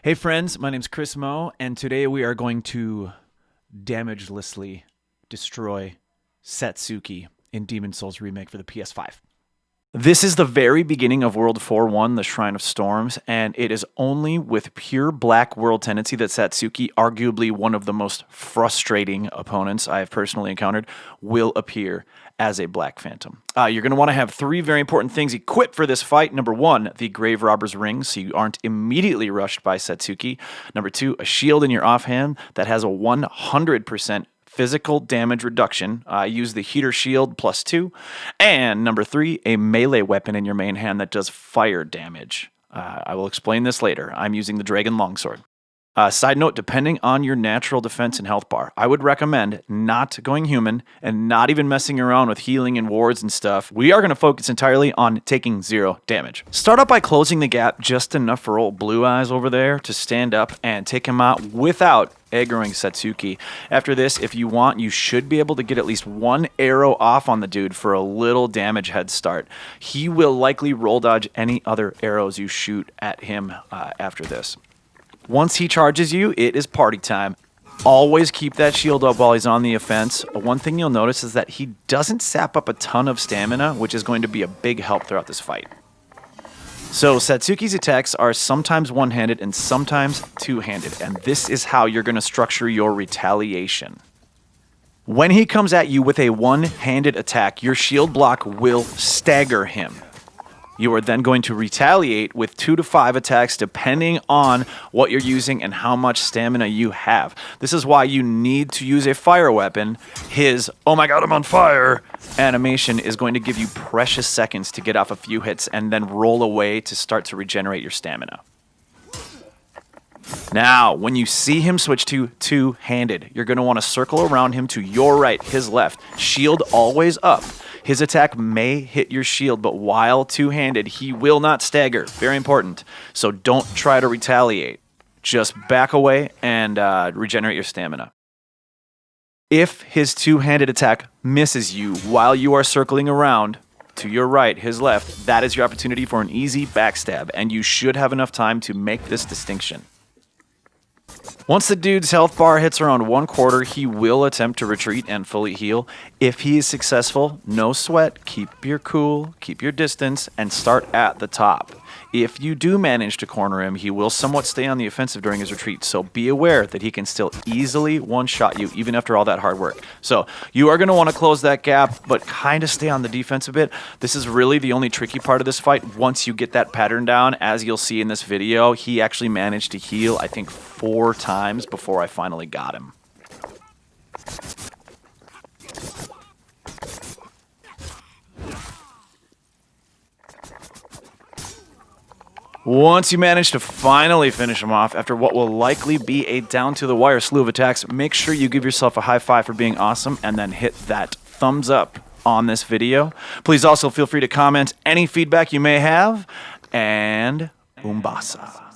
Hey friends, my name's Chris Moe, and today we are going to damagelessly destroy Satsuki in Demon Souls Remake for the PS5. This is the very beginning of World 4-1, the Shrine of Storms, and it is only with pure black world tendency that Satsuki, arguably one of the most frustrating opponents I have personally encountered, will appear as a Black Phantom. You're going to want to have three very important things equipped for this fight. Number one, the Grave Robber's Ring, so you aren't immediately rushed by Satsuki. Number two, a shield in your offhand that has a 100% physical damage reduction. Use the heater shield +2. And number three, a melee weapon in your main hand that does fire damage. I will explain this later. I'm using the Dragon Longsword. Side note, depending on your natural defense and health bar, I would recommend not going human and not even messing around with healing and wards and stuff. We are going to focus entirely on taking 0 damage. Start out by closing the gap just enough for old Blue Eyes over there to stand up and take him out without aggroing Satsuki. After this, if you want, you should be able to get at least one arrow off on the dude for a little damage head start. He will likely roll dodge any other arrows you shoot at him after this. Once he charges you, it is party time. Always keep that shield up while he's on the offense. One thing you'll notice is that he doesn't sap up a ton of stamina, which is going to be a big help throughout this fight. So Satsuki's attacks are sometimes one-handed and sometimes two-handed, and this is how you're going to structure your retaliation. When he comes at you with a one-handed attack, your shield block will stagger him. You are then going to retaliate with 2 to 5 attacks depending on what you're using and how much stamina you have. This is why you need to use a fire weapon. His, oh my god, I'm on fire, animation is going to give you precious seconds to get off a few hits and then roll away to start to regenerate your stamina. Now, when you see him switch to two-handed, you're going to want to circle around him to your right, his left. Shield always up. His attack may hit your shield, but while two-handed, he will not stagger. Very important. So don't try to retaliate. Just back away and regenerate your stamina. If his two-handed attack misses you while you are circling around to your right, his left, that is your opportunity for an easy backstab, and you should have enough time to make this distinction. Once the dude's health bar hits around 1/4, he will attempt to retreat and fully heal. If he is successful, no sweat, keep your cool, keep your distance, and start at the top. If you do manage to corner him, he will somewhat stay on the offensive during his retreat, so be aware that he can still easily one-shot you, even after all that hard work. So you are going to want to close that gap, but kind of stay on the defense a bit. This is really the only tricky part of this fight. Once you get that pattern down, as you'll see in this video, he actually managed to heal, I think, 4 times before I finally got him. Once you manage to finally finish him off after what will likely be a down-to-the-wire slew of attacks, make sure you give yourself a high five for being awesome and then hit that thumbs up on this video. Please also feel free to comment any feedback you may have, and Umbasa.